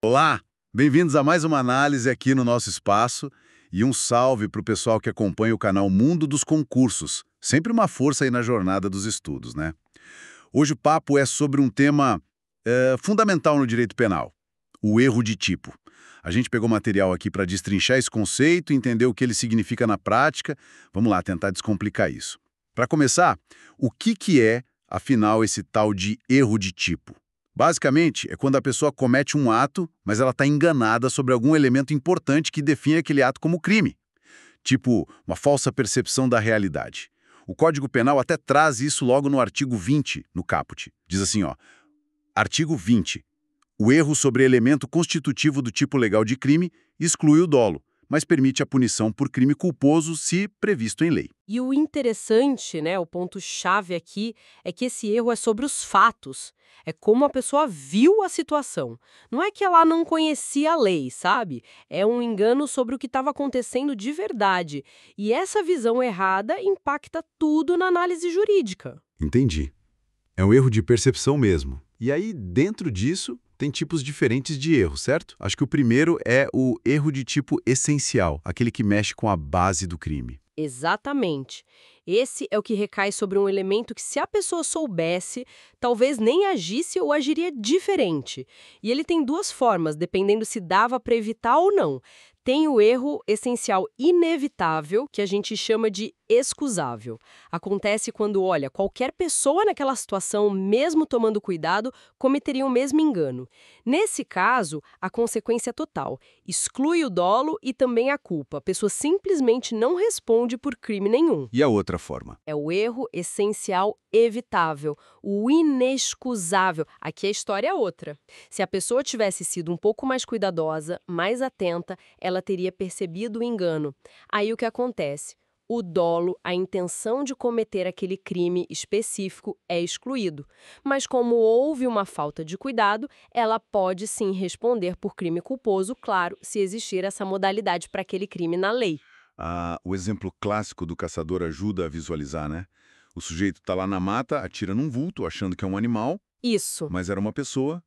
Olá, bem-vindos a mais uma análise aqui no nosso espaço e um salve para o pessoal que acompanha o canal Mundo dos Concursos. Sempre uma força aí na jornada dos estudos, né? Hoje o papo é sobre um tema fundamental no direito penal, o erro de tipo. A gente pegou material aqui para destrinchar esse conceito, entender o que ele significa na prática. Vamos lá, tentar descomplicar isso. Para começar, o que é, afinal, esse tal de erro de tipo? Basicamente, é quando a pessoa comete um ato, mas ela está enganada sobre algum elemento importante que define aquele ato como crime. Tipo, uma falsa percepção da realidade. O Código Penal até traz isso logo no artigo 20, no caput. Diz assim, ó, artigo 20. O erro sobre elemento constitutivo do tipo legal de crime exclui o dolo, mas permite a punição por crime culposo se previsto em lei. E o interessante, né, o ponto-chave aqui, é que esse erro é sobre os fatos. É como a pessoa viu a situação. Não é que ela não conhecia a lei, sabe? É um engano sobre o que estava acontecendo de verdade. E essa visão errada impacta tudo na análise jurídica. Entendi. É um erro de percepção mesmo. E aí, dentro disso, tem tipos diferentes de erro, certo? Acho que o primeiro é o erro de tipo essencial, aquele que mexe com a base do crime. Exatamente. Esse é o que recai sobre um elemento que, se a pessoa soubesse, talvez nem agisse ou agiria diferente. E ele tem duas formas, dependendo se dava para evitar ou não. Tem o erro essencial inevitável, que a gente chama de excusável. Acontece quando, olha, qualquer pessoa naquela situação, mesmo tomando cuidado, cometeria o mesmo engano. Nesse caso, a consequência é total. Exclui o dolo e também a culpa. A pessoa simplesmente não responde por crime nenhum. E a outra forma? É o erro essencial evitável, o inexcusável. Aqui a história é outra. Se a pessoa tivesse sido um pouco mais cuidadosa, mais atenta, ela teria percebido o engano. Aí o que acontece? O dolo, a intenção de cometer aquele crime específico, é excluído. Mas como houve uma falta de cuidado, ela pode sim responder por crime culposo, claro, se existir essa modalidade para aquele crime na lei. O exemplo clássico do caçador ajuda a visualizar, né? O sujeito está lá na mata, atira num vulto, achando que é um animal, Isso. mas era uma pessoa.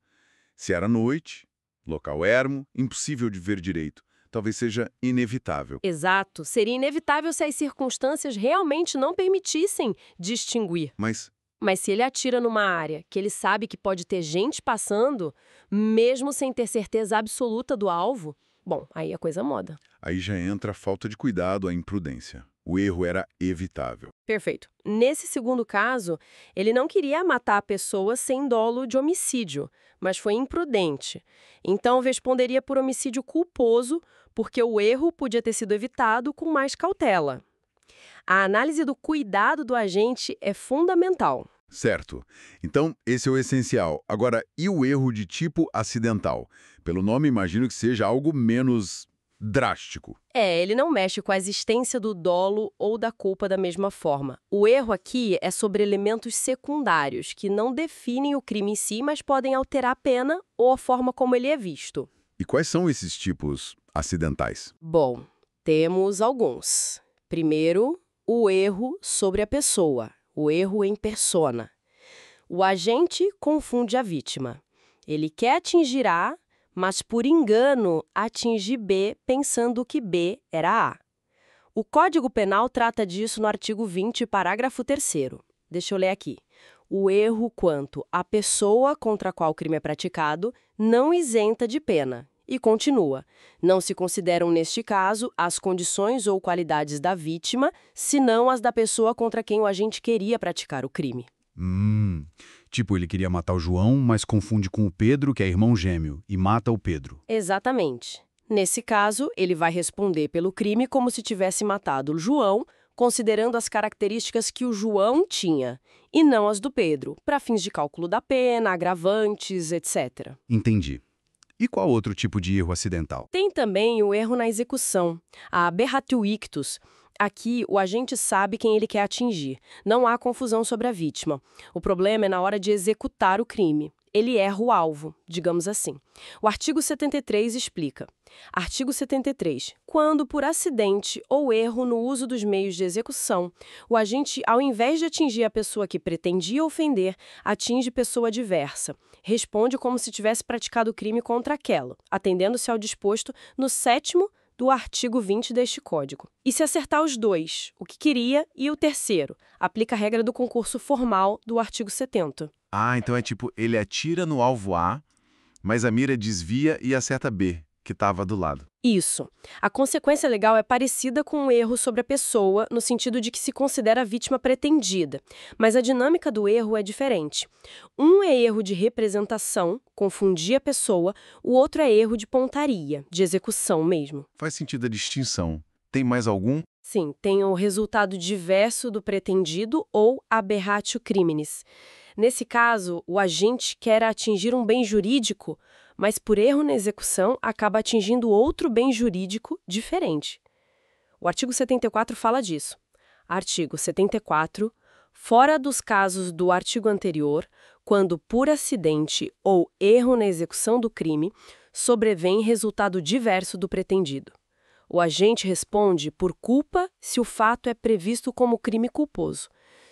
Se era noite, local ermo, impossível de ver direito. Talvez seja inevitável. Exato. Seria inevitável se as circunstâncias realmente não permitissem distinguir. Mas Mas se ele atira numa área que ele sabe que pode ter gente passando, mesmo sem ter certeza absoluta do alvo, bom, aí a coisa muda. aí já entra a falta de cuidado, a imprudência. O erro era evitável. Perfeito. Nesse segundo caso, ele não queria matar a pessoa sem dolo de homicídio, mas foi imprudente. Então, responderia por homicídio culposo, porque o erro podia ter sido evitado com mais cautela. A análise do cuidado do agente é fundamental. Certo. Então, esse é o essencial. Agora, e o erro de tipo acidental? Pelo nome, imagino que seja algo menos drástico. Ele não mexe com a existência do dolo ou da culpa da mesma forma. O erro aqui é sobre elementos secundários, que não definem o crime em si, mas podem alterar a pena ou a forma como ele é visto. E quais são esses tipos acidentais? Bom, temos alguns. Primeiro, o erro sobre a pessoa, o erro em persona. O agente confunde a vítima. Ele quer atingir A, mas por engano atinge B pensando que B era A. O Código Penal trata disso no artigo 20, parágrafo 3º. Deixa eu ler aqui. O erro quanto à pessoa contra a qual o crime é praticado não isenta de pena. E continua. Não se consideram, neste caso, as condições ou qualidades da vítima, senão as da pessoa contra quem o agente queria praticar o crime. Tipo, ele queria matar o João, mas confunde com o Pedro, que é irmão gêmeo, e mata o Pedro. Exatamente. Nesse caso, ele vai responder pelo crime como se tivesse matado o João, considerando as características que o João tinha, e não as do Pedro, para fins de cálculo da pena, agravantes, etc. Entendi. E qual outro tipo de erro acidental? Tem também o erro na execução, a aberratio ictus. Aqui, o agente sabe quem ele quer atingir. Não há confusão sobre a vítima. O problema é na hora de executar o crime. ele erra o alvo, digamos assim. O artigo 73 explica. Artigo 73. Quando, por acidente ou erro no uso dos meios de execução, o agente, ao invés de atingir a pessoa que pretendia ofender, atinge pessoa adversa, responde como se tivesse praticado o crime contra aquela, atendendo-se ao disposto no 7º do artigo 20 deste Código. E se acertar os dois, o que queria, e o terceiro, aplica a regra do concurso formal do artigo 70. Ah, então é tipo, ele atira no alvo A, mas a mira desvia e acerta B, que estava do lado. Isso. A consequência legal é parecida com um erro sobre a pessoa, no sentido de que se considera a vítima pretendida. Mas a dinâmica do erro é diferente. Um é erro de representação, confundir a pessoa, o outro é erro de pontaria, de execução mesmo. Faz sentido a distinção. Tem mais algum? Sim, tem o resultado diverso do pretendido ou aberratio criminis. Nesse caso, o agente quer atingir um bem jurídico, mas por erro na execução acaba atingindo outro bem jurídico diferente. O artigo 74 fala disso. Artigo 74. Fora dos casos do artigo anterior, quando por acidente ou erro na execução do crime, sobrevém resultado diverso do pretendido. O agente responde por culpa se o fato é previsto como crime culposo.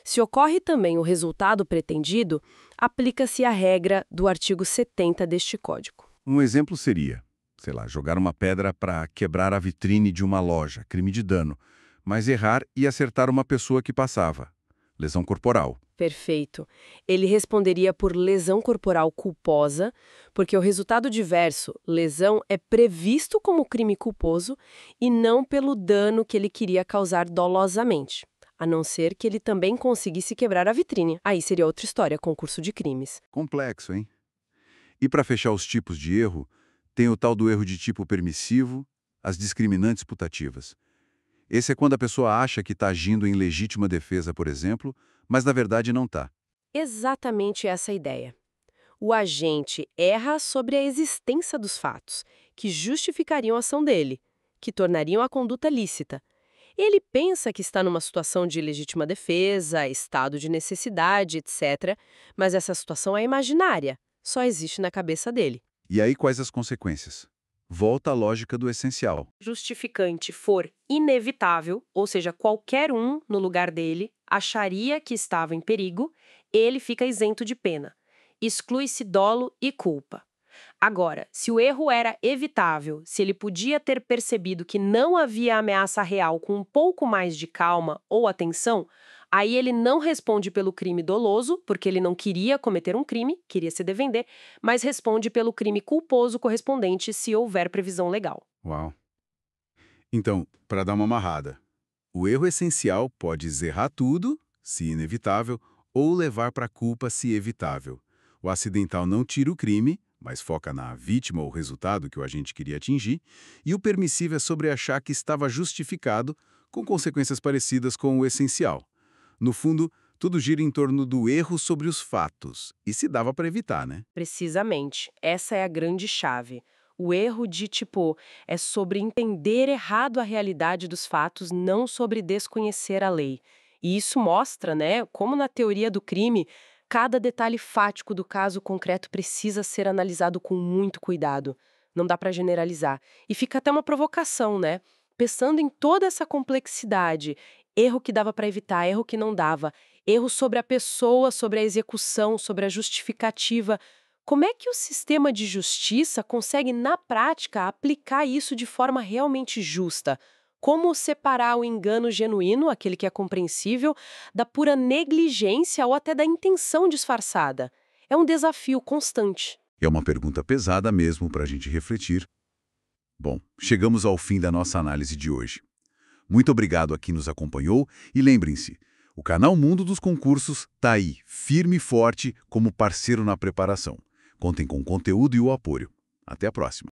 Se ocorre também o resultado pretendido, aplica-se a regra do artigo 70 deste Código. Um exemplo seria, sei lá, jogar uma pedra para quebrar a vitrine de uma loja, crime de dano, mas errar e acertar uma pessoa que passava, lesão corporal. Perfeito. Ele responderia por lesão corporal culposa, porque o resultado diverso, lesão, é previsto como crime culposo e não pelo dano que ele queria causar dolosamente. A não ser que ele também conseguisse quebrar a vitrine. Aí seria outra história, concurso de crimes. Complexo, hein? E para fechar os tipos de erro, tem o tal do erro de tipo permissivo, as discriminantes putativas. Esse é quando a pessoa acha que está agindo em legítima defesa, por exemplo, mas na verdade não está. Exatamente essa a ideia. O agente erra sobre a existência dos fatos, que justificariam a ação dele, que tornariam a conduta lícita. Ele pensa que está numa situação de legítima defesa, estado de necessidade, etc., mas essa situação é imaginária, só existe na cabeça dele. E aí quais as consequências? Volta à lógica do essencial. Justificante for inevitável, ou seja, qualquer um no lugar dele acharia que estava em perigo, ele fica isento de pena. Exclui-se dolo e culpa. Agora, se o erro era evitável, se ele podia ter percebido que não havia ameaça real com um pouco mais de calma ou atenção, aí ele não responde pelo crime doloso, porque ele não queria cometer um crime, queria se defender, mas responde pelo crime culposo correspondente se houver previsão legal. Uau. Então, para dar uma amarrada, o erro essencial pode errar tudo, se inevitável, ou levar para a culpa, se evitável. O acidental não tira o crime, mas foca na vítima ou resultado que o agente queria atingir, e o permissivo é sobre achar que estava justificado, com consequências parecidas com o essencial. No fundo, tudo gira em torno do erro sobre os fatos, e se dava para evitar, né? Precisamente, essa é a grande chave. O erro é sobre entender errado a realidade dos fatos, não sobre desconhecer a lei. E isso mostra, como na teoria do crime, cada detalhe fático do caso concreto precisa ser analisado com muito cuidado. Não dá para generalizar. E fica até uma provocação, Pensando em toda essa complexidade, erro que dava para evitar, erro que não dava, erro sobre a pessoa, sobre a execução, sobre a justificativa. Como é que o sistema de justiça consegue, na prática, aplicar isso de forma realmente justa? Como separar o engano genuíno, aquele que é compreensível, da pura negligência ou até da intenção disfarçada? É um desafio constante. É uma pergunta pesada mesmo para a gente refletir. Bom, chegamos ao fim da nossa análise de hoje. Muito obrigado a quem nos acompanhou e lembrem-se, o canal Mundo dos Concursos está aí, firme e forte como parceiro na preparação. Contem com o conteúdo e o apoio. Até a próxima.